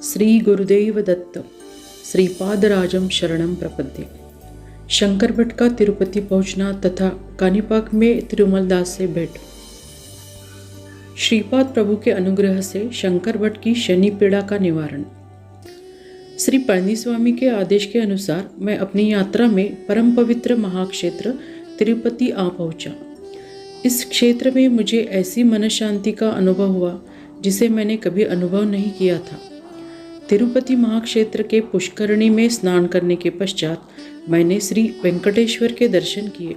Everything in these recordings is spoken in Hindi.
श्री गुरुदेव दत्त श्रीपादराजम शरणम प्रपद्ये। शंकर भट्ट का तिरुपति पहुंचना तथा कानीपाक में तिरुमल दास से भेंट। श्रीपाद प्रभु के अनुग्रह से शंकर भट्ट की शनि पीड़ा का निवारण। श्री पळनीस्वामी के आदेश के अनुसार मैं अपनी यात्रा में परम पवित्र महाक्षेत्र तिरुपति आ पहुंचा। इस क्षेत्र में मुझे ऐसी मन शांति का अनुभव हुआ जिसे मैंने कभी अनुभव नहीं किया था। तिरुपति महाक्षेत्र के पुष्करणी में स्नान करने के पश्चात मैंने श्री वेंकटेश्वर के दर्शन किए।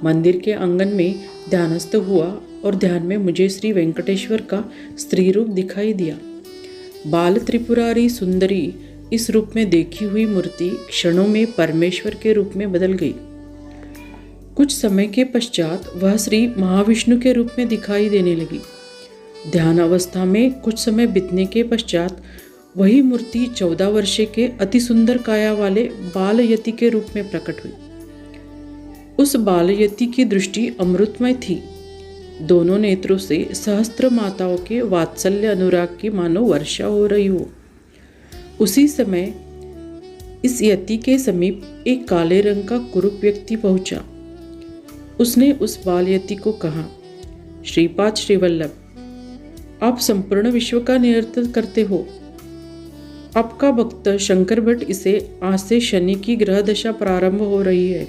मंदिर के आंगन में ध्यानस्थ हुआ और ध्यान में मुझे श्री वेंकटेश्वर का स्त्री रूप दिखाई दिया। बाल त्रिपुरारी सुंदरी इस रूप में देखी हुई मूर्ति क्षणों में परमेश्वर के रूप में बदल गई। कुछ समय के पश्चात वह श्री महाविष्णु के रूप में दिखाई देने लगी। ध्यान अवस्था में कुछ समय बीतने के पश्चात वही मूर्ति 14 वर्ष के अति सुंदर काया वाले बाल यति के रूप में प्रकट हुई। उस बाल यति की दृष्टि अमृतमय थी। दोनों नेत्रों से सहस्त्र माताओं के वात्सल्य अनुराग की मानो वर्षा हो रही हो। उसी समय इस यति के समीप एक काले रंग का कुरूप व्यक्ति पहुंचा। उसने उस बाल यति को कहा, श्रीपाद श्रीवल्लभ, आप संपूर्ण विश्व का नियंत्रण करते हो। आपका भक्त शंकर भट्ट इसे आज से शनि की ग्रह दशा प्रारंभ हो रही है।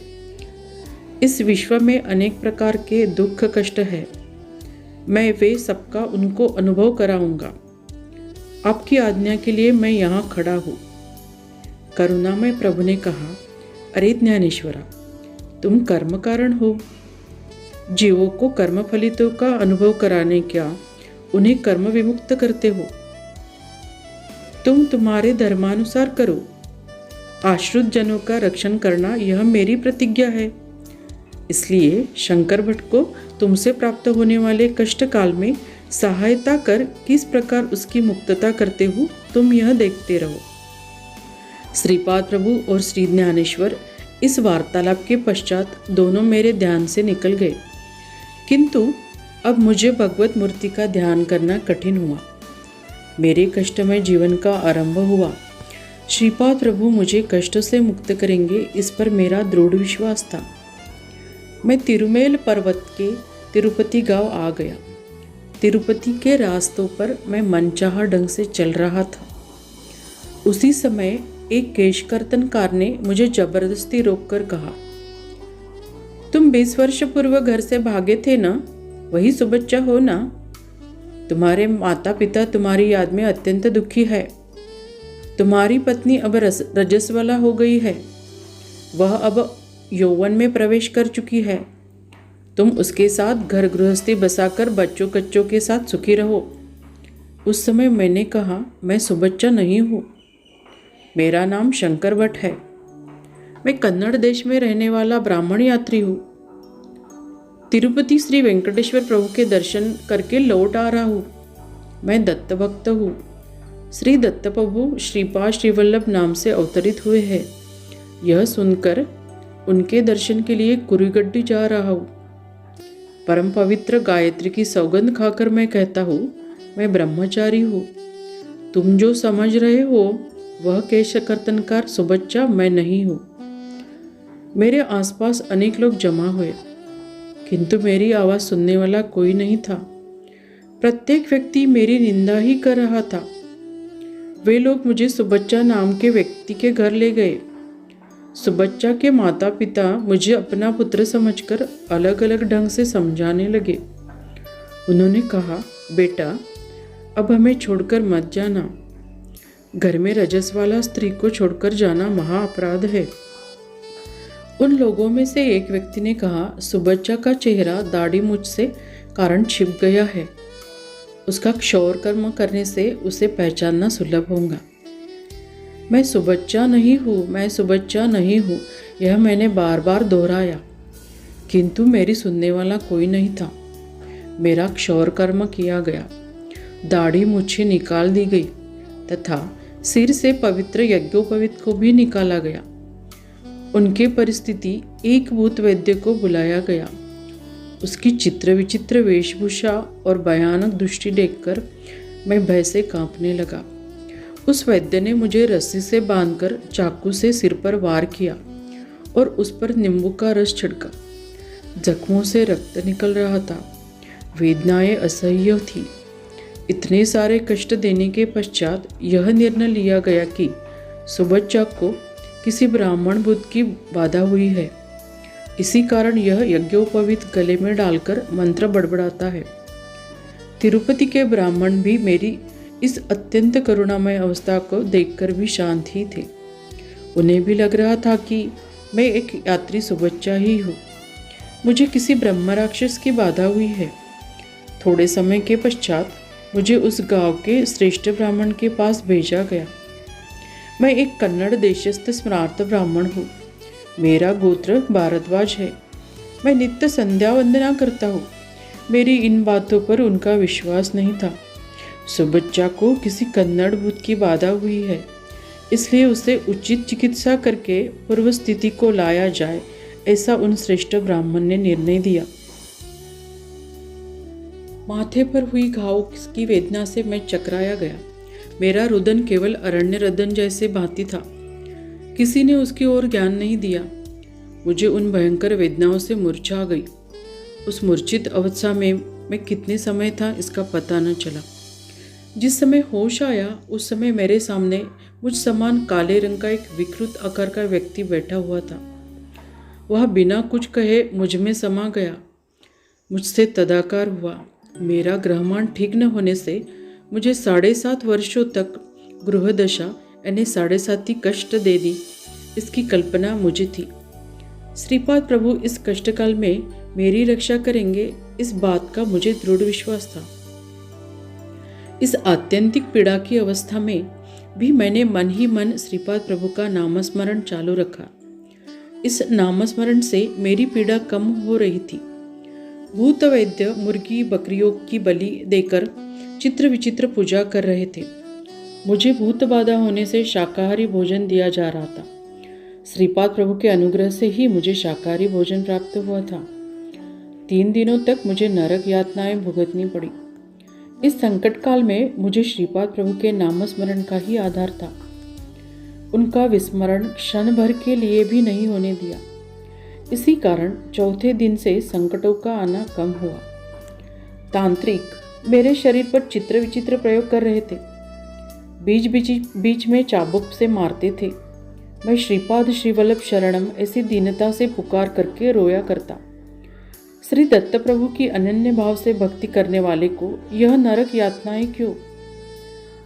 इस विश्व में अनेक प्रकार के दुख कष्ट है। मैं वे सबका उनको अनुभव कराऊंगा। आपकी आज्ञा के लिए मैं यहाँ खड़ा हूँ। करुणामय प्रभु ने कहा, अरे ज्ञानेश्वरा, तुम कर्म कारण हो। जीवों को कर्म फलितों का अनुभव कराने क्या उन्हें कर्म विमुक्त करते हो। तुम तुम्हारे धर्मानुसार करो। आश्रित जनों का रक्षण करना यह मेरी प्रतिज्ञा है। इसलिए शंकर भट्ट को तुमसे प्राप्त होने वाले कष्ट काल में सहायता कर किस प्रकार उसकी मुक्तता करते हो तुम यह देखते रहो। श्रीपाद प्रभु और श्री ज्ञानेश्वर इस वार्तालाप के पश्चात दोनों मेरे ध्यान से निकल गए, किंतु अब मुझे भगवत मूर्ति का ध्यान करना कठिन हुआ। मेरे कष्टमय जीवन का आरंभ हुआ। श्रीपाद प्रभु मुझे कष्ट से मुक्त करेंगे, इस पर मेरा दृढ़ विश्वास था। मैं तिरुमेल पर्वत के तिरुपति गांव आ गया। तिरुपति के रास्तों पर मैं मनचाहा ढंग से चल रहा था। उसी समय एक केश कर्तनकार ने मुझे जबरदस्ती रोककर कहा, तुम 20 वर्ष पूर्व घर से भागे थे ना, वही सुबच्चा हो ना। तुम्हारे माता पिता तुम्हारी याद में अत्यंत दुखी है। तुम्हारी पत्नी अब रजस्वला हो गई है। वह अब यौवन में प्रवेश कर चुकी है। तुम उसके साथ घर गृहस्थी बसाकर बच्चों कच्चों के साथ सुखी रहो। उस समय मैंने कहा, मैं सुबच्चा नहीं हूँ। मेरा नाम शंकर भट्ट है। मैं कन्नड़ देश में रहने वाला ब्राह्मण यात्री हूँ। तिरुपति श्री वेंकटेश्वर प्रभु के दर्शन करके लौट आ रहा हूँ। मैं दत्त भक्त हूँ। श्री दत्त प्रभु श्रीपाद श्रीवल्लभ नाम से अवतरित हुए हैं। यह सुनकर उनके दर्शन के लिए कुरीगड्डी जा रहा हूँ। परम पवित्र गायत्री की सौगंध खाकर मैं कहता हूँ, मैं ब्रह्मचारी हूँ। तुम जो समझ रहे हो वह केश कर्तनकार सुबच्चा मैं नहीं हूँ। मेरे आसपास अनेक लोग जमा हुए, किंतु मेरी आवाज़ सुनने वाला कोई नहीं था। प्रत्येक व्यक्ति मेरी निंदा ही कर रहा था। वे लोग मुझे सुबच्चा नाम के व्यक्ति के घर ले गए। सुबच्चा के माता पिता मुझे अपना पुत्र समझकर अलग अलग ढंग से समझाने लगे। उन्होंने कहा, बेटा, अब हमें छोड़कर मत जाना। घर में रजस वाला स्त्री को छोड़कर जाना महा अपराध है। उन लोगों में से एक व्यक्ति ने कहा, सुबच्चा का चेहरा दाढ़ी मूंछ से कारण छिप गया है। उसका क्षौर कर्म करने से उसे पहचानना सुलभ होगा। मैं सुबच्चा नहीं हूँ, मैं सुबच्चा नहीं हूँ, यह मैंने बार बार दोहराया, किंतु मेरी सुनने वाला कोई नहीं था। मेरा क्षौर कर्म किया गया, दाढ़ी मूंछें निकाल दी गई तथा सिर से पवित्र यज्ञोपवीत को भी निकाला गया। उनके परिस्थिति एक भूत वैद्य को बुलाया गया। उसकी चित्र विचित्र वेशभूषा और भयानक दृष्टि देखकर मैं भय से कांपने लगा। उस वैद्य ने मुझे रस्सी से बांधकर चाकू से सिर पर वार किया और उस पर नींबू का रस छिड़का। जख्मों से रक्त निकल रहा था। वेदनाएं असह्य थी। इतने सारे कष्ट देने के पश्चात यह निर्णय लिया गया कि सुबच्चा को किसी ब्राह्मण बुद्ध की बाधा हुई है। इसी कारण यह यज्ञोपवीत गले में डालकर मंत्र बड़बड़ाता है। तिरुपति के ब्राह्मण भी मेरी इस अत्यंत करुणामय अवस्था को देखकर भी शांत ही थे। उन्हें भी लग रहा था कि मैं एक यात्री सुबच्चा ही हूँ। मुझे किसी ब्रह्म राक्षस की बाधा हुई है। थोड़े समय के पश्चात मुझे उस गांव के श्रेष्ठ ब्राह्मण के पास भेजा गया। मैं एक कन्नड़ देशस्थ स्मरार्थ ब्राह्मण हूँ। मेरा गोत्र भारद्वाज है। मैं नित्य संध्या वंदना करता हूँ। मेरी इन बातों पर उनका विश्वास नहीं था। सुबच्चा को किसी कन्नड़ भूत की बाधा हुई है, इसलिए उसे उचित चिकित्सा करके पूर्व स्थिति को लाया जाए, ऐसा उन श्रेष्ठ ब्राह्मण ने निर्णय दिया। माथे पर हुई घाव की वेदना से मैं चकराया गया। मेरा रुदन केवल अरण्य रदन जैसे भांति था। किसी ने उसकी ओर ज्ञान नहीं दिया। मुझे उन भयंकर वेदनाओं से मूर्छा आ गई। उस मूर्छित अवस्था में मैं कितने समय था इसका पता न चला। जिस समय होश आया उस समय मेरे सामने मुझ समान काले रंग का एक विकृत आकार का व्यक्ति बैठा हुआ था। वह बिना कुछ कहे मुझ में समा गया, मुझसे तदाकार हुआ। मेरा ग्रहमान ठीक न होने से मुझे 7.5 वर्षों तक गृहदशा यानी 7.5 कष्ट दे दी, इसकी कल्पना मुझे थी। श्रीपाद प्रभु इस कष्टकाल में मेरी रक्षा करेंगे, इस बात का मुझे दृढ़ विश्वास था। इस आत्यंतिक पीड़ा की अवस्था में भी मैंने मन ही मन श्रीपाद प्रभु का नामस्मरण चालू रखा। इस नामस्मरण से मेरी पीड़ा कम हो रही थी। भूत वैद्य मुर्गी बकरियों की बलि देकर चित्र विचित्र पूजा कर रहे थे। मुझे भूत बाधा होने से शाकाहारी भोजन दिया जा रहा था। श्रीपाद प्रभु के अनुग्रह से ही मुझे शाकाहारी भोजन प्राप्त हुआ था। 3 दिनों तक मुझे नरक यातनाएं भुगतनी पड़ी। इस संकट काल में मुझे श्रीपाद प्रभु के नामस्मरण का ही आधार था। उनका विस्मरण क्षण भर के लिए भी नहीं होने दिया। इसी कारण चौथे दिन से संकटों का आना कम हुआ। तांत्रिक मेरे शरीर पर चित्र विचित्र प्रयोग कर रहे थे। बीच में चाबुक से मारते थे। मैं श्रीपाद श्रीवल्लभ शरणम ऐसी दीनता से पुकार करके रोया करता। श्री दत्त प्रभु की अनन्य भाव से भक्ति करने वाले को यह नरक यातनाएं क्यों?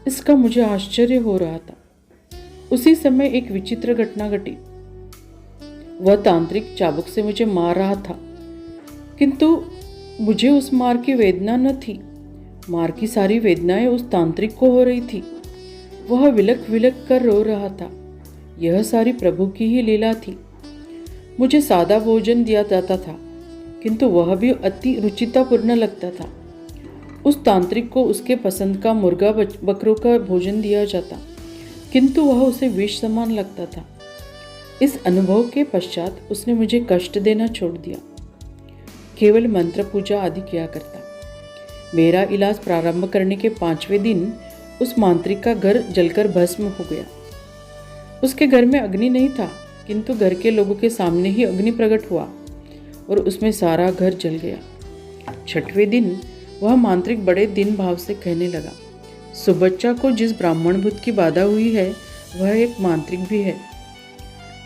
इसका मुझे आश्चर्य हो रहा था। उसी समय एक विचित्र घटना घटी। वह तांत्रिक चाबुक से मुझे मार रहा था, किंतु मुझे उस मार की वेदना न थी। मार की सारी वेदनाएं उस तांत्रिक को हो रही थी। वह विलक विलक कर रो रहा था। यह सारी प्रभु की ही लीला थी। मुझे सादा भोजन दिया जाता था, किंतु वह भी अति रुचितापूर्ण लगता था। उस तांत्रिक को उसके पसंद का मुर्गा बकरों का भोजन दिया जाता, किंतु वह उसे विष समान लगता था। इस अनुभव के पश्चात उसने मुझे कष्ट देना छोड़ दिया। केवल मंत्र पूजा आदि किया करता। मेरा इलाज प्रारंभ करने के 5वें दिन उस मांत्रिक का घर जलकर भस्म हो गया। उसके घर में अग्नि नहीं था, किंतु घर के लोगों के सामने ही अग्नि प्रकट हुआ और उसमें सारा घर जल गया। 6वें दिन वह मांत्रिक बड़े दिन भाव से कहने लगा, सुबच्चा को जिस ब्राह्मण भूत की बाधा हुई है वह एक मांत्रिक भी है।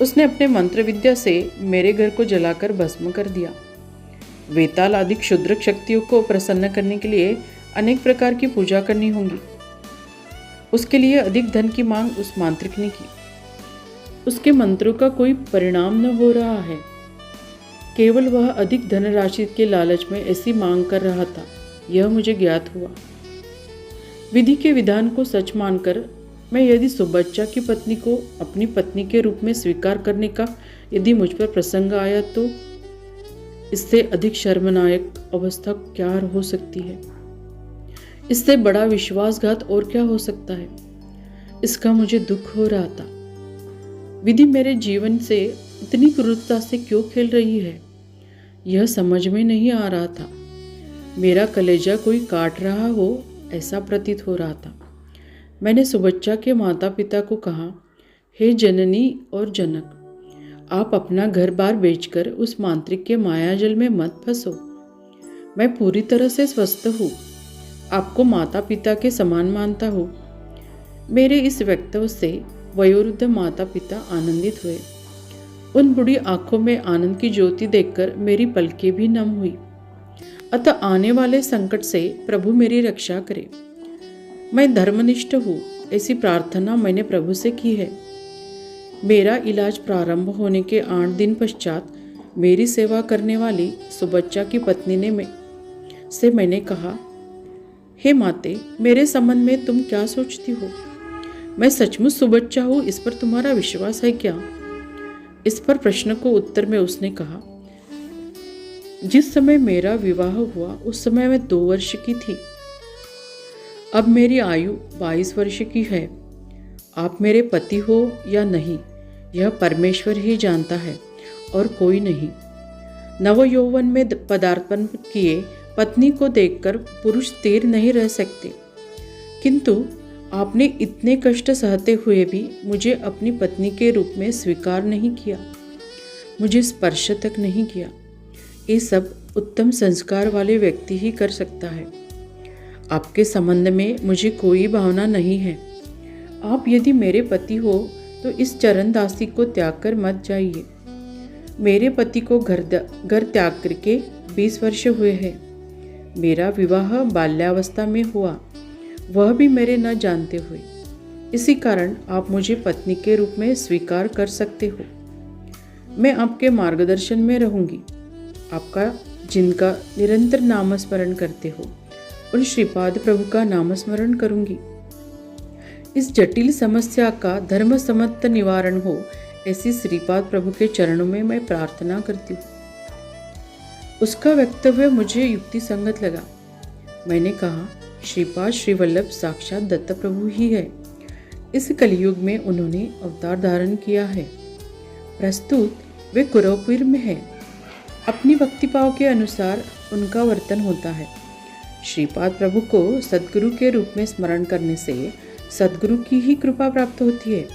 उसने अपने मंत्र विद्या से मेरे घर को जलाकर भस्म कर दिया। वेताल आदि क्षुद्र शक्तियों को प्रसन्न करने के लिए अनेक प्रकार की पूजा करनी होगी। उसके लिए अधिक धन की मांग उस मांत्रिक ने की। उसके मंत्रों का कोई परिणाम न हो रहा है। केवल वह अधिक धनराशि के लालच में ऐसी मांग कर रहा था, यह मुझे ज्ञात हुआ। विधि के विधान को सच मानकर मैं यदि सुबच्चा की पत्नी को अपनी पत्नी के रूप में स्वीकार करने का यदि मुझ पर प्रसंग आया तो इससे अधिक शर्मनायक अवस्था क्या हो सकती है? इससे बड़ा विश्वासघात और क्या हो सकता है? इसका मुझे दुख हो रहा था। विधि मेरे जीवन से इतनी क्रूरता से क्यों खेल रही है, यह समझ में नहीं आ रहा था। मेरा कलेजा कोई काट रहा हो ऐसा प्रतीत हो रहा था। मैंने सुबच्चा के माता पिता को कहा, हे जननी और जनक, आप अपना घर बार बेचकर उस मांत्रिक के मायाजल में मत फंसो। मैं पूरी तरह से स्वस्थ हूँ, आपको माता पिता के समान मानता हूँ। मेरे इस वक्तव्य से वयोवृद्ध माता पिता आनंदित हुए। उन बुढ़ी आंखों में आनंद की ज्योति देखकर मेरी पलकें भी नम हुई। अतः आने वाले संकट से प्रभु मेरी रक्षा करे। मैं धर्मनिष्ठ हूँ, ऐसी प्रार्थना मैंने प्रभु से की है। मेरा इलाज प्रारंभ होने के 8 दिन पश्चात मेरी सेवा करने वाली सुबच्चा की पत्नी ने मैंने कहा, हे माते, मेरे संबंध में तुम क्या सोचती हो? मैं सचमुच सुबच्चा हूँ, इस पर तुम्हारा विश्वास है क्या? इस पर प्रश्न को उत्तर में उसने कहा, जिस समय मेरा विवाह हुआ उस समय मैं 2 वर्ष की थी। अब मेरी आयु 22 वर्ष की है। आप मेरे पति हो या नहीं, यह परमेश्वर ही जानता है और कोई नहीं। नव यौवन में पदार्पण किए पत्नी को देखकर पुरुष स्थिर नहीं रह सकते, किंतु आपने इतने कष्ट सहते हुए भी मुझे अपनी पत्नी के रूप में स्वीकार नहीं किया, मुझे स्पर्श तक नहीं किया। ये सब उत्तम संस्कार वाले व्यक्ति ही कर सकता है। आपके संबंध में मुझे कोई भावना नहीं है। आप यदि मेरे पति हो तो इस चरण दासी को त्याग कर मत जाइए। मेरे पति को घर त्याग करके 20 वर्ष हुए हैं। मेरा विवाह बाल्यावस्था में हुआ, वह भी मेरे न जानते हुए। इसी कारण आप मुझे पत्नी के रूप में स्वीकार कर सकते हो। मैं आपके मार्गदर्शन में रहूंगी। आपका जिनका निरंतर नामस्मरण करते हो उन श्रीपाद प्रभु का नामस्मरण करूंगी। इस जटिल समस्या का धर्म सम्मत निवारण हो, ऐसी श्रीपाद प्रभु के चरणों में मैं प्रार्थना करती हूँ। उसका वक्तव्य मुझे युक्ति संगत लगा। मैंने कहा, श्रीपाद श्रीवल्लभ साक्षात दत्त प्रभु ही है। इस कलयुग में उन्होंने अवतार धारण किया है। प्रस्तुत वे कुरवपुर में है। अपनी भक्तिभाव के अनुसार उनका वर्तन होता है। श्रीपाद प्रभु को सद्गुरु के रूप में स्मरण करने से सद्गुरु की ही कृपा प्राप्त होती है।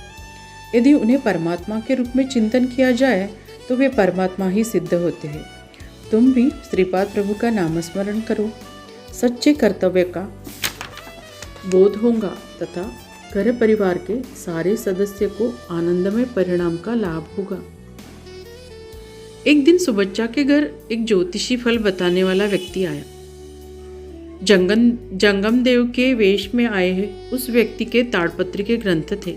यदि उन्हें परमात्मा के रूप में चिंतन किया जाए तो वे परमात्मा ही सिद्ध होते हैं। तुम भी श्रीपाद प्रभु का नामस्मरण करो। सच्चे कर्तव्य का बोध होगा तथा घर परिवार के सारे सदस्य को आनंदमय परिणाम का लाभ होगा। एक दिन सुबच्चा के घर एक ज्योतिषी फल बताने वाला व्यक्ति आया। जंगम देव के वेश में आए उस व्यक्ति के ताड़पत्री के ग्रंथ थे।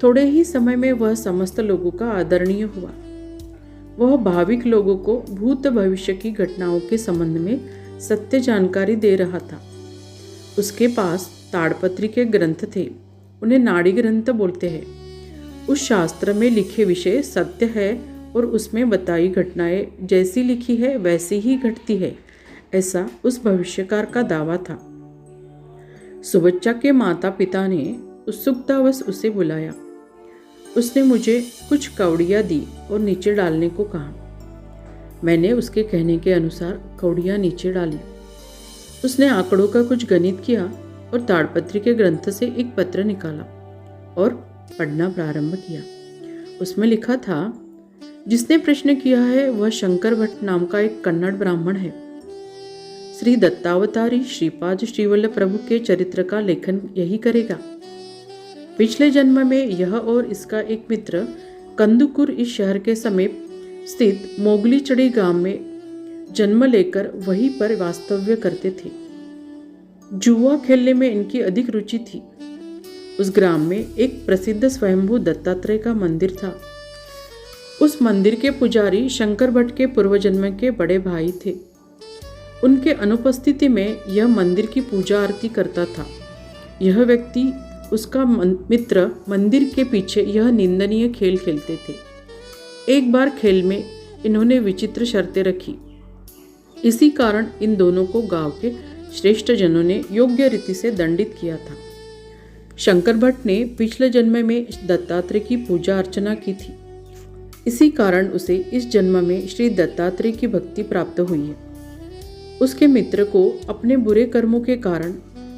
थोड़े ही समय में वह समस्त लोगों का आदरणीय हुआ। वह भाविक लोगों को भूत भविष्य की घटनाओं के संबंध में सत्य जानकारी दे रहा था। उसके पास ताड़पत्री के ग्रंथ थे, उन्हें नाड़ी ग्रंथ बोलते हैं। उस शास्त्र में लिखे विषय सत्य है और उसमें बताई घटनाएं जैसी लिखी है वैसी ही घटती है, ऐसा उस भविष्यकार का दावा था। सुबच्चा के माता पिता ने उत्सुकतावश उसे बुलाया। उसने मुझे कुछ कौड़ियाँ दी और नीचे डालने को कहा। मैंने उसके कहने के अनुसार कौड़ियाँ नीचे डाली। उसने आंकड़ों का कुछ गणित किया और ताड़पत्री के ग्रंथ से एक पत्र निकाला और पढ़ना प्रारंभ किया। उसमें लिखा था, जिसने प्रश्न किया है वह शंकर भट्ट नाम का एक कन्नड़ ब्राह्मण है। श्री दत्तावतारी श्रीपाद श्रीवल्लभ प्रभु के चरित्र का लेखन यही करेगा। पिछले जन्म में यह और इसका एक मित्र कंदुकुर इस शहर के समीप स्थित मोगली चढ़ी गांव में जन्म लेकर वहीं पर वास्तव्य करते थे। जुआ खेलने में इनकी अधिक रुचि थी। उस ग्राम में एक प्रसिद्ध स्वयंभू दत्तात्रेय का मंदिर था। उस मंदिर के पुजारी शंकर भट्ट के पूर्वजन्म के बड़े भाई थे। उनके अनुपस्थिति में यह मंदिर की पूजा आरती करता था। यह व्यक्ति उसका मित्र मंदिर के पीछे यह निंदनीय खेल खेलते थे। एक बार खेल में इन्होंने विचित्र शर्तें रखी। इसी कारण इन दोनों को गांव के श्रेष्ठ जनों ने योग्य रीति से दंडित किया था। शंकर भट्ट ने पिछले जन्म में दत्तात्रेय की पूजा अर्चना की थी। इसी कारण उसे इस जन्म में श्री दत्तात्रेय की भक्ति प्राप्त हुई है। उसके मित्र को अपने बुरे कर्मों के कारण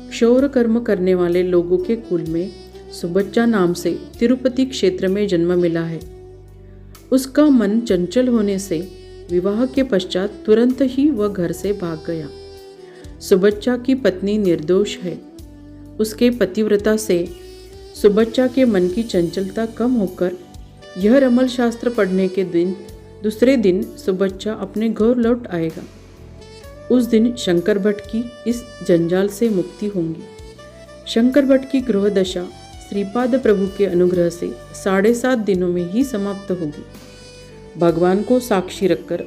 क्षौर कर्म करने वाले लोगों के कुल में सुबच्चा नाम से तिरुपति क्षेत्र में जन्म मिला है। उसका मन चंचल होने से विवाह के पश्चात तुरंत ही वह घर से भाग गया। सुबच्चा की पत्नी निर्दोष है। उसके पतिव्रता से सुबच्चा के मन की चंचलता कम होकर यह रमल शास्त्र पढ़ने के दूसरे दिन सुबच्चा अपने घर लौट आएगा। उस दिन शंकर भट्ट की इस जंजाल से मुक्ति होगी। शंकर भट्ट की गृह दशा श्रीपाद प्रभु के अनुग्रह से 7.5 दिनों में ही समाप्त होगी। भगवान को साक्षी रखकर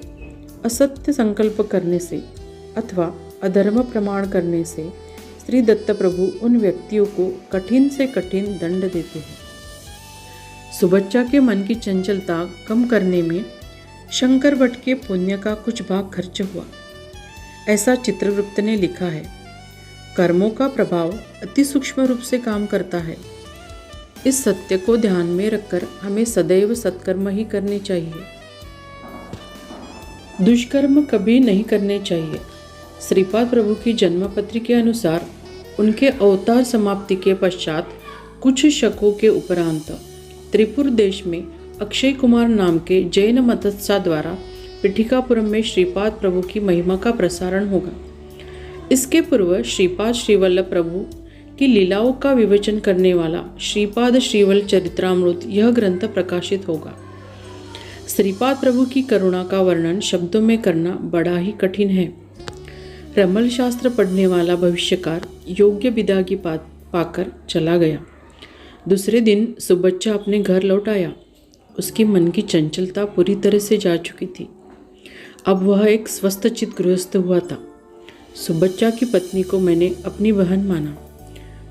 असत्य संकल्प करने से अथवा अधर्म प्रमाण करने से श्री दत्त प्रभु उन व्यक्तियों को कठिन से कठिन दंड देते हैं। सुबच्चा के मन की चंचलता कम करने में शंकर भट्ट के पुण्य का कुछ भाग खर्च हुआ, ऐसा चित्रगुप्त ने लिखा है। कर्मों का प्रभाव अति सूक्ष्म रूप से काम करता है। इस सत्य को ध्यान में रखकर हमें सदैव सत्कर्म ही करने चाहिए, दुष्कर्म कभी नहीं करने चाहिए। श्रीपाद प्रभु की जन्मपत्री के अनुसार उनके अवतार समाप्ति के पश्चात कुछ शकों के उपरांत त्रिपुर देश में अक्षय कुमार नाम के जैन मतस्सा द्वारा पिठिकापुरम में श्रीपाद प्रभु की महिमा का प्रसारण होगा। इसके पूर्व श्रीपाद श्रीवल्लभ प्रभु की लीलाओं का विवेचन करने वाला श्रीपाद श्रीवल्लभ चरित्रामृत यह ग्रंथ प्रकाशित होगा। श्रीपाद प्रभु की करुणा का वर्णन शब्दों में करना बड़ा ही कठिन है। रमल शास्त्र पढ़ने वाला भविष्यकार योग्य विदागी पाकर चला गया। दूसरे दिन सुबच्चा अपने घर लौट आया। उसकी मन की चंचलता पूरी तरह से जा चुकी थी। अब वह एक स्वस्थ चित्त गृहस्थ हुआ था। सुबच्चा की पत्नी को मैंने अपनी बहन माना।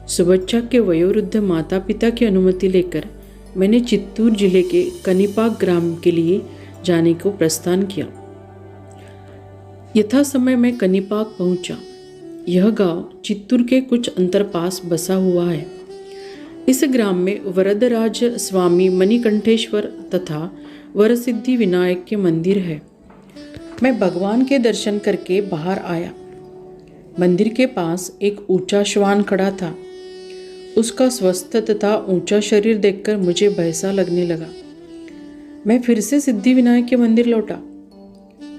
सुबच्चा के वयोवृद्ध माता पिता की अनुमति लेकर मैंने चित्तूर जिले के कनिपाक ग्राम के लिए जाने को प्रस्थान किया। यथा समय मैं कनिपाक पहुंचा। यह गांव चित्तूर के कुछ अंतर पास बसा हुआ है। इस ग्राम में वरदराज स्वामी मणिकंठेश्वर तथा वरसिद्धि विनायक के मंदिर है। मैं भगवान के दर्शन करके बाहर आया। मंदिर के पास एक ऊंचा श्वान खड़ा था। उसका स्वस्थ तथा ऊंचा शरीर देखकर मुझे भय सा लगने लगा। मैं फिर से सिद्धि विनायक के मंदिर लौटा।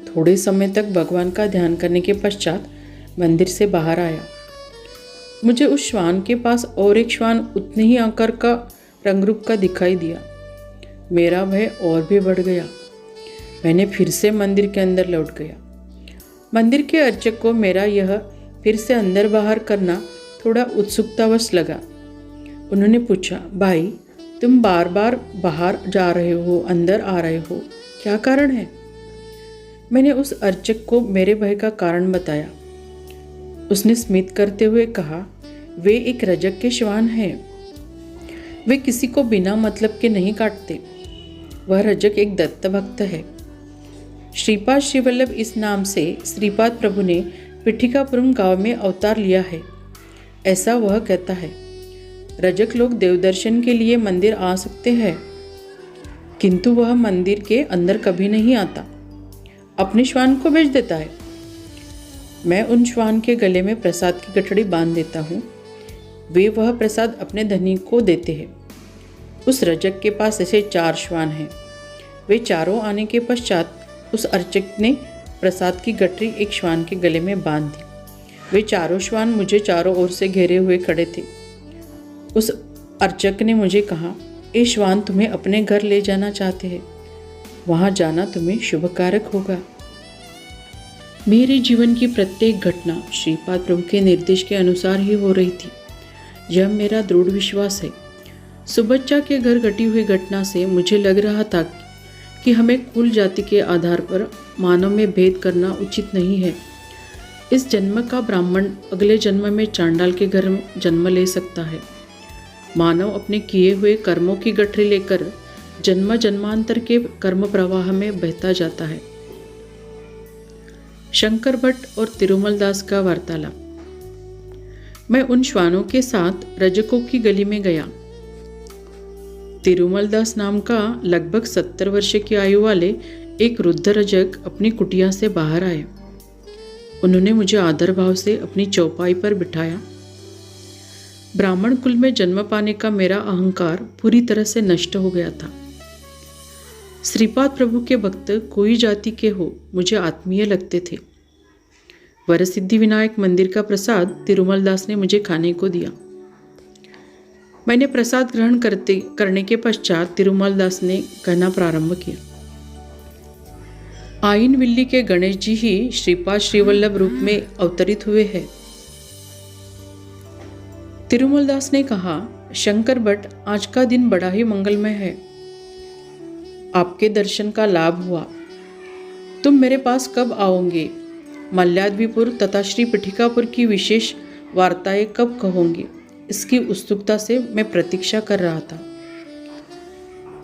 थोड़े समय तक भगवान का ध्यान करने के पश्चात मंदिर से बाहर आया। मुझे उस श्वान के पास और एक श्वान उतने ही आकार का रंग रूप का दिखाई दिया। मेरा भय और भी बढ़ गया। मैंने फिर से मंदिर के अंदर लौट गया। मंदिर के अर्चक को मेरा यह फिर से अंदर बाहर करना थोड़ा उत्सुकतावश लगा। उन्होंने पूछा, भाई तुम बार बार बाहर जा रहे हो, अंदर आ रहे हो, क्या कारण है? मैंने उस अर्चक को मेरे भय का कारण बताया। उसने स्मित करते हुए कहा, वे एक रजक के श्वान हैं। वे किसी को बिना मतलब के नहीं काटते। वह रजक एक दत्त भक्त है। श्रीपाद श्रीवल्लभ इस नाम से श्रीपाद प्रभु ने पिठिकापुरम गांव में अवतार लिया है, ऐसा वह कहता है। रजक लोग देवदर्शन के लिए मंदिर आ सकते हैं, किंतु वह मंदिर के अंदर कभी नहीं आता। अपने श्वान को भेज देता है। मैं उन श्वान के गले में प्रसाद की गठड़ी बांध देता हूँ। वे वह प्रसाद अपने धनी को देते हैं। उस रजक के पास ऐसे 4 श्वान हैं। वे चारों आने के पश्चात उस अर्चक ने प्रसाद की गठरी एक श्वान के गले में बांध दी। वे चारों श्वान मुझे चारों ओर से घेरे हुए खड़े थे। उस अर्चक ने मुझे कहा, ये श्वान तुम्हें अपने घर ले जाना चाहते हैं। वहाँ जाना तुम्हें शुभकारक होगा। मेरे जीवन की प्रत्येक घटना श्रीपाद प्रभु के निर्देश के अनुसार ही हो रही थी, यह मेरा दृढ़ विश्वास है। सुबच्चा के घर घटी हुई घटना से मुझे लग रहा था कि हमें कुल जाति के आधार पर मानव में भेद करना उचित नहीं है। इस जन्म का ब्राह्मण अगले जन्म में चांडाल के घर में जन्म ले सकता है। मानव अपने किए हुए कर्मों की गठरी लेकर जन्म जन्मांतर के कर्म प्रवाह में बहता जाता है। शंकर भट्ट और तिरुमल दास का वार्तालाप। मैं उन श्वानों के साथ रजकों की गली में गया। तिरुमल दास नाम का लगभग 70 वर्ष की आयु वाले एक वृद्ध रजक अपनी कुटिया से बाहर आए। उन्होंने मुझे आदर भाव से अपनी चौपाई पर बिठाया ब्राह्मण कुल में जन्म पाने का मेरा अहंकार पूरी तरह से नष्ट हो गया था। श्रीपाद प्रभु के भक्त कोई जाति के हो मुझे आत्मीय लगते थे। वरसिद्धि विनायक मंदिर का प्रसाद तिरुमल दास ने मुझे खाने को दिया। मैंने प्रसाद ग्रहण करने के पश्चात तिरुमल दास ने कहना प्रारंभ किया, आइन विल्ली के गणेश जी ही श्रीपाद श्रीवल्लभ रूप में अवतरित हुए हैं। तिरुमल दास ने कहा, शंकर भट्ट, आज का दिन बड़ा ही मंगलमय है। आपके दर्शन का लाभ हुआ। तुम मेरे पास कब आओगे? मल्याद्वीपुर तथा श्री पिठिकापुर की विशेष वार्ताएं कब कहोगे? इसकी उत्सुकता से मैं प्रतीक्षा कर रहा था।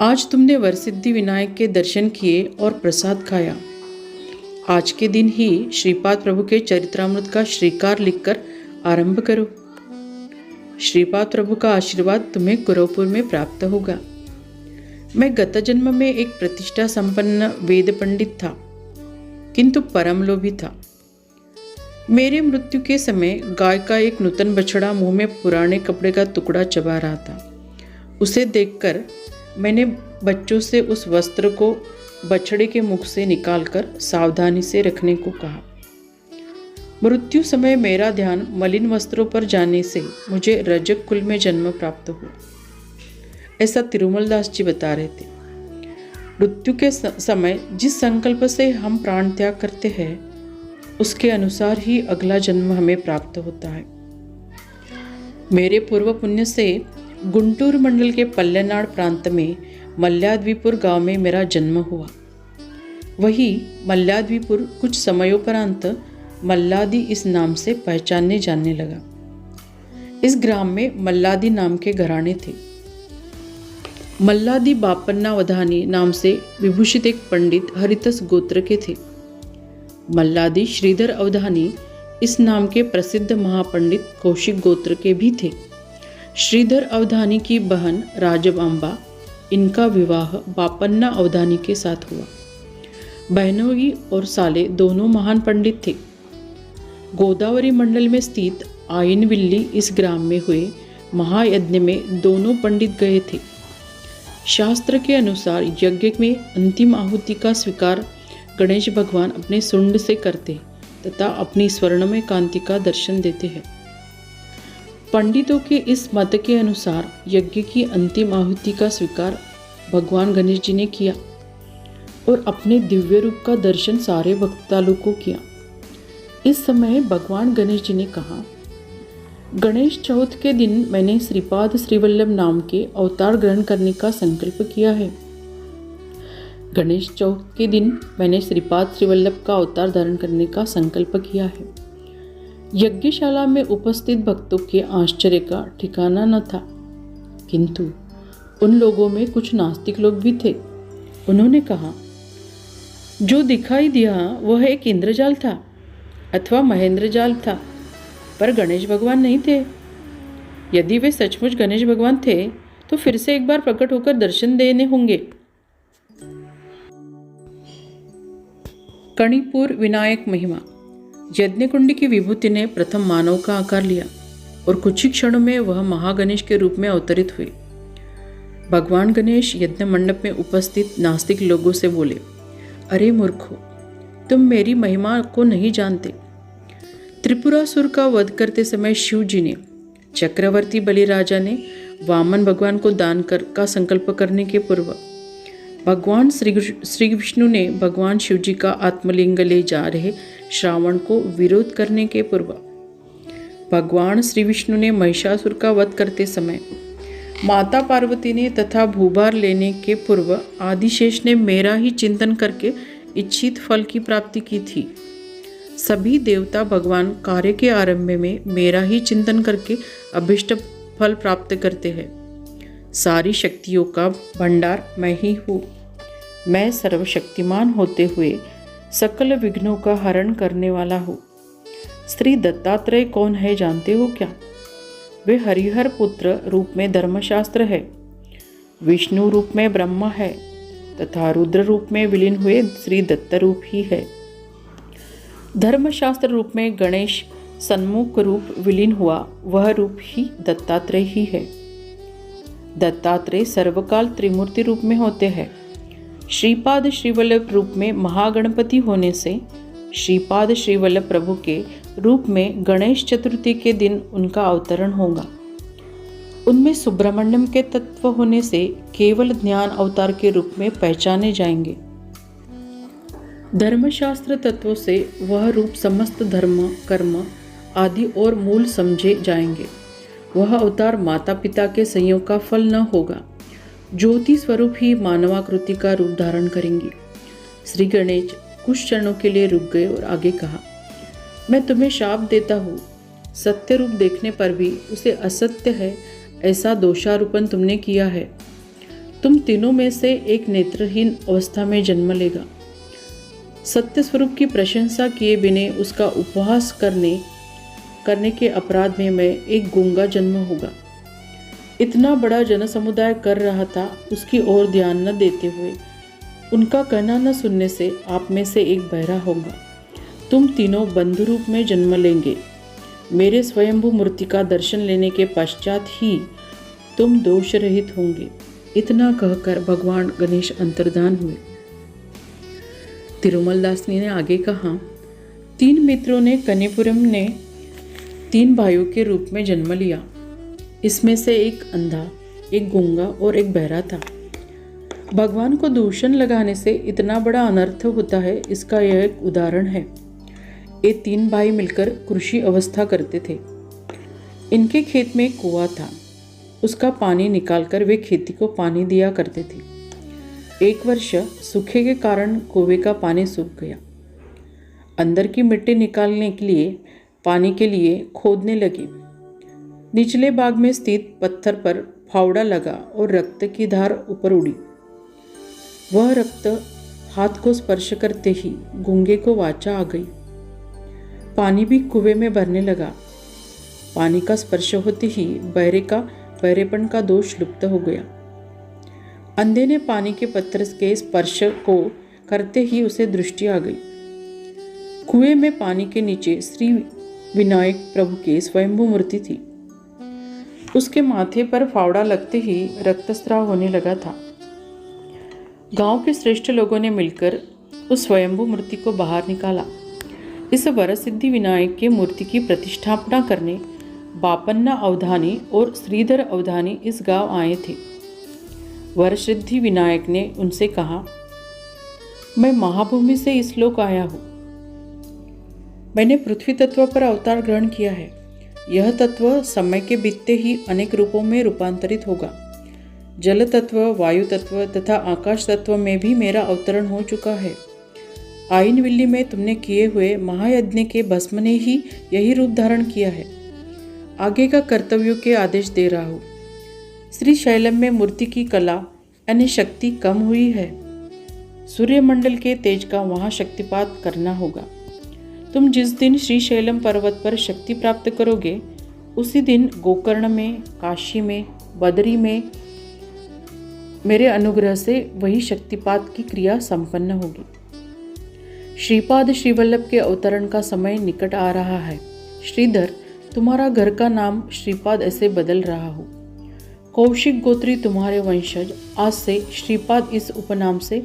आज तुमने वरसिद्धि विनायक के दर्शन किए और प्रसाद खाया। आज के दिन ही श्रीपाद प्रभु के चरित्रामृत का श्रीकार लिखकर आरंभ करो। श्रीपाद प्रभु का आशीर्वाद तुम्हें कुरवपुर में प्राप्त होगा। मैं गत जन्म में एक प्रतिष्ठा संपन्न वेद पंडित था, किंतु परम लोभी था। मेरे मृत्यु के समय गाय का एक नूतन बछड़ा मुंह में पुराने कपड़े का टुकड़ा चबा रहा था। उसे देखकर मैंने बच्चों से उस वस्त्र को बछड़े के मुख से निकालकर सावधानी से रखने को कहा। मृत्यु समय मेरा ध्यान मलिन वस्त्रों पर जाने से मुझे रजक कुल में जन्म प्राप्त हुआ। ऐसा तिरुमल दास जी बता रहे थे। मृत्यु के समय जिस संकल्प से हम प्राण त्याग करते हैं, उसके अनुसार ही अगला जन्म हमें प्राप्त होता है। मेरे पूर्व पुण्य से गुंटूर मंडल के पल्लेनाड प्रांत में मल्याद्वीपुर गांव में मेरा जन्म हुआ। वही मल्याद्वीपुर कुछ समयोपरांत मल्लादी इस नाम से पहचानने जानने लगा। इस ग्राम में मल्लादी नाम के घराने थे। मल्लादी बापन्ना वधानी नाम से विभूषित एक पंडित हरितस गोत्र के थे। मल्लादी श्रीधर अवधानी इस नाम के प्रसिद्ध महापंडित कौशिक गोत्र के भी थे। श्रीधर अवधानी की बहन राजबांबा, इनका विवाह बापन्ना अवधानी के साथ हुआ। बहनोई और साले दोनों महान पंडित थे। गोदावरी मंडल में स्थित आयनविल्ली इस ग्राम में हुए महायज्ञ में दोनों पंडित गए थे। शास्त्र के अनुसार यज्ञ में अंतिम आहुति का स्वीकार गणेश भगवान अपने सुंड से करते तथा अपनी स्वर्णमय कांति का दर्शन देते हैं। पंडितों के इस मत के अनुसार यज्ञ की अंतिम आहुति का स्वीकार भगवान गणेश जी ने किया और अपने दिव्य रूप का दर्शन सारे भक्तालु को किया। इस समय भगवान गणेश जी ने कहा, गणेश चौथ के दिन मैंने श्रीपाद श्रीवल्लभ नाम के अवतार ग्रहण करने का संकल्प किया है। गणेश चौथ के दिन मैंने श्रीपाद श्रीवल्लभ का अवतार धारण करने का संकल्प किया है। यज्ञशाला में उपस्थित भक्तों के आश्चर्य का ठिकाना न था, किंतु उन लोगों में कुछ नास्तिक लोग भी थे। उन्होंने कहा, जो दिखाई दिया वह एक इंद्रजाल था अथवा महेंद्र जाल था, पर गणेश भगवान नहीं थे। यदि वे सचमुच गणेश भगवान थे तो फिर से एक बार प्रकट होकर दर्शन देने होंगे। कणिपुर विनायक महिमा। यज्ञकुंडी की विभूति ने प्रथम मानव का आकार लिया और कुछ ही क्षणों में वह महागणेश के रूप में अवतरित हुए। भगवान गणेश यज्ञ मंडप में उपस्थित नास्तिक लोगों से बोले, अरे मूर्खों, तुम मेरी महिमा को नहीं जानते। त्रिपुरासुर का वध करते समय शिव जी ने, चक्रवर्ती बलि राजा ने वामन भगवान को दान का संकल्प करने के पूर्व, भगवान श्री विष्णु ने भगवान शिव जी का आत्मलिंग ले जा रहे श्रावण को विरोध करने के पूर्व, भगवान श्री विष्णु ने महिषासुर का वध करते समय माता पार्वती ने तथा भूभार लेने के पूर्व आदिशेष ने मेरा ही चिंतन करके इच्छित फल की प्राप्ति की थी। सभी देवता भगवान कार्य के आरंभ में मेरा ही चिंतन करके अभिष्ट फल प्राप्त करते हैं। सारी शक्तियों का भंडार मैं ही हूँ। मैं सर्वशक्तिमान होते हुए सकल विघ्नों का हरण करने वाला हूँ। श्री दत्तात्रेय कौन है जानते हो क्या? वे हरिहर पुत्र रूप में धर्मशास्त्र है, विष्णु रूप में ब्रह्मा है तथा रुद्र रूप में विलीन हुए श्री दत्त रूप ही है। धर्मशास्त्र रूप में गणेश सन्मुख रूप विलीन हुआ वह रूप ही दत्तात्रेय ही है। दत्तात्रेय सर्वकाल त्रिमूर्ति रूप में होते हैं। श्रीपाद श्रीवल्लभ रूप में महागणपति होने से श्रीपाद श्रीवल्लभ प्रभु के रूप में गणेश चतुर्थी के दिन उनका अवतरण होगा। उनमें सुब्रमण्यम के तत्व होने से केवल ज्ञान अवतार के रूप में पहचाने जाएंगे। धर्मशास्त्र तत्वों से वह रूप समस्त धर्म कर्म आदि और मूल समझे जाएंगे। वह अवतार माता पिता के संयोग का फल न होगा। ज्योति स्वरूप ही मानवाकृति का रूप धारण करेंगी। श्री गणेश कुछ क्षणों के लिए रुक गए और आगे कहा, मैं तुम्हें शाप देता हूँ। सत्य रूप देखने पर भी उसे असत्य है ऐसा दोषारोपण तुमने किया है। तुम तीनों में से एक नेत्रहीन अवस्था में जन्म लेगा। सत्य स्वरूप की प्रशंसा किए बिना उसका उपहास करने के अपराध में मैं एक गूंगा जन्म होगा। इतना बड़ा जनसमुदाय कर रहा था, उसकी ओर ध्यान न देते हुए उनका कहना न सुनने से आप में से एक बहरा होगा। तुम तीनों बंधु रूप में जन्म लेंगे। मेरे स्वयंभू मूर्ति का दर्शन लेने के पश्चात ही तुम दोष रहित होंगे। इतना कहकर भगवान गणेश अंतर्धान हुए। तिरुमलदास ने आगे कहा, 3 मित्रों ने कनिपुरम ने 3 भाइयों के रूप में जन्म लिया। इसमें से एक अंधा, एक गूंगा और एक बहरा था। भगवान को दूषण लगाने से इतना बड़ा अनर्थ होता है, इसका यह एक उदाहरण है। ये 3 भाई मिलकर कृषि अवस्था करते थे। इनके खेत में एक कुआं था। उसका पानी निकालकर वे खेती को पानी दिया करते थे। एक वर्ष सूखे के कारण कुएं का पानी सूख गया। अंदर की मिट्टी निकालने के लिए पानी के लिए खोदने लगे। निचले भाग में स्थित पत्थर पर फावड़ा लगा और रक्त की धार ऊपर उड़ी। वह रक्त हाथ को स्पर्श करते ही गूंगे को वाचा आ गई। पानी भी कुएं में भरने लगा। पानी का स्पर्श होते ही बहरेपन का दोष लुप्त हो गया। अंधे ने पानी के पत्थर के स्पर्श को करते ही उसे दृष्टि आ गई। कुएं में पानी के नीचे श्री विनायक प्रभु की स्वयंभू मूर्ति थी। उसके माथे पर फावड़ा लगते ही रक्तस्राव होने लगा था। गांव के श्रेष्ठ लोगों ने मिलकर उस स्वयंभू मूर्ति को बाहर निकाला। इस वरसिद्धि विनायक के मूर्ति की प्रतिष्ठापना करने बापन्ना अवधानी और श्रीधर अवधानी इस गांव आए थे। वरसिद्धि विनायक ने उनसे कहा, मैं महाभूमि से इस लोक आया हूँ। मैंने पृथ्वी तत्व पर अवतार ग्रहण किया है। यह तत्व समय के बीतते ही अनेक रूपों में रूपांतरित होगा। जल तत्व, वायु तत्व तथा आकाश तत्व में भी मेरा अवतरण हो चुका है। आइनविल्ली में तुमने किए हुए महायज्ञ के भस्म ने ही यही रूप धारण किया है। आगे का कर्तव्यों के आदेश दे रहा हूँ। श्री शैलम में मूर्ति की कला यानी शक्ति कम हुई है। सूर्यमंडल के तेज का वहाँ शक्तिपात करना होगा। तुम जिस दिन श्री शैलम पर्वत पर शक्ति प्राप्त करोगे, उसी दिन गोकर्ण में, काशी में, बदरी में मेरे अनुग्रह से वही शक्तिपात की क्रिया संपन्न होगी। श्रीपाद श्रीवल्लभ के अवतरण का समय निकट आ रहा है। श्रीधर, तुम्हारा घर का नाम श्रीपाद ऐसे बदल रहा हो। कौशिक गोत्री तुम्हारे वंशज आज से श्रीपाद इस उपनाम से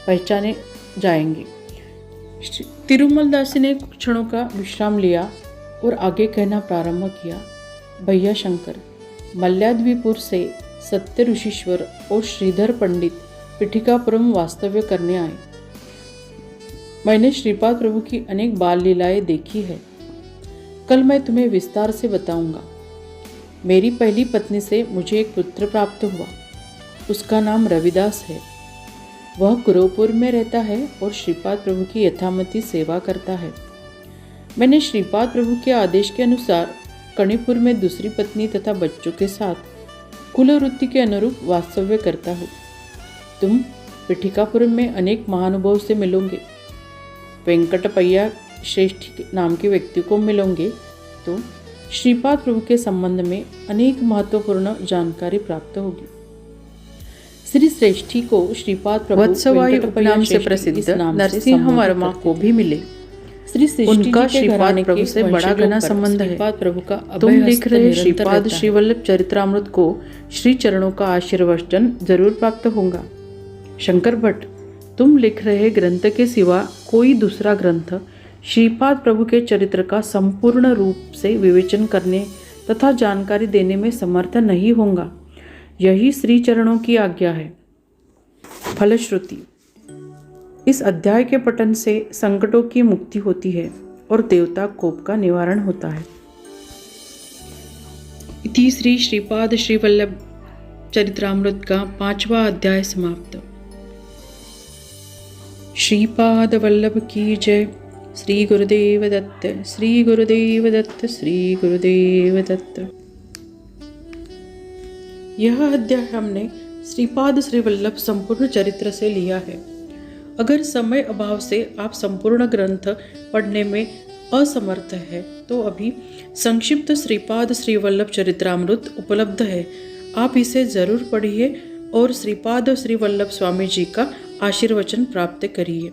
पहचाने जाएंगे। तिरुमलदास ने कुछ क्षणों का विश्राम लिया और आगे कहना प्रारंभ किया, भैया शंकर, मल्याद्वीपुर से सत्य ऋषिश्वर और श्रीधर पंडित पिठिकापुरम वास्तव्य करने आए। मैंने श्रीपाद प्रभु की अनेक बाल लीलाएं देखी है। कल मैं तुम्हें विस्तार से बताऊंगा। मेरी पहली पत्नी से मुझे एक पुत्र प्राप्त हुआ। उसका नाम रविदास है। वह कुरोपुर में रहता है और श्रीपाद प्रभु की यथामति सेवा करता है। मैंने श्रीपाद प्रभु के आदेश के अनुसार कणिपुर में दूसरी पत्नी तथा बच्चों के साथ कुलवृत्ति के अनुरूप वास्तव्य करता हूँ। तुम पिठिकापुरम में अनेक महानुभाव से मिलोगे। वेंकटपैया श्रेष्ठ नाम के व्यक्ति को मिलोगे तो श्रीपाद प्रभु के संबंध में अनेक महत्वपूर्ण जानकारी प्राप्त होगी। श्री श्रेष्ठी को श्रीपाद प्रभु वत्सवायु उपनाम से प्रसिद्ध नरसिंह वर्मा को भी मिले। श्री सृष्टि उनका जी के श्रीपाद घराने प्रभु के से बड़ा वंशजों घना पर संबंध है। श्रीपाद प्रभु का तुम अभय लिख हस्त रहे निरंतर श्रीपाद रहता है। श्री वल्लभ चरित्रामृत को श्री चरणों का आशीर्वचन जरूर प्राप्त होगा। शंकर भट्ट, तुम लिख रहे ग्रंथ के सिवा कोई दूसरा ग्रंथ श्रीपाद प्रभु के चरित्र का संपूर्ण रूप से विवेचन करने तथा जानकारी देने में समर्थ नहीं होगा। यही श्री चरणों की आज्ञा है। फलश्रुति, इस अध्याय के पठन से संकटों की मुक्ति होती है और देवता कोप का निवारण होता है। इति श्री श्रीपाद श्री वल्लभ चरित्रामृत का 5वां अध्याय समाप्त। श्रीपाद वल्लभ की जय। श्री गुरुदेव दत्त, श्री गुरुदेव दत्त, श्री गुरुदेव दत्त। यह अध्याय हमने श्रीपाद श्री वल्लभ संपूर्ण चरित्र से लिया है। अगर समय अभाव से आप संपूर्ण ग्रंथ पढ़ने में असमर्थ है तो अभी संक्षिप्त श्रीपाद श्री वल्लभ चरित्रामृत उपलब्ध है। आप इसे जरूर पढ़िए और श्रीपाद श्री वल्लभ स्वामी जी का आशीर्वचन प्राप्त करिए।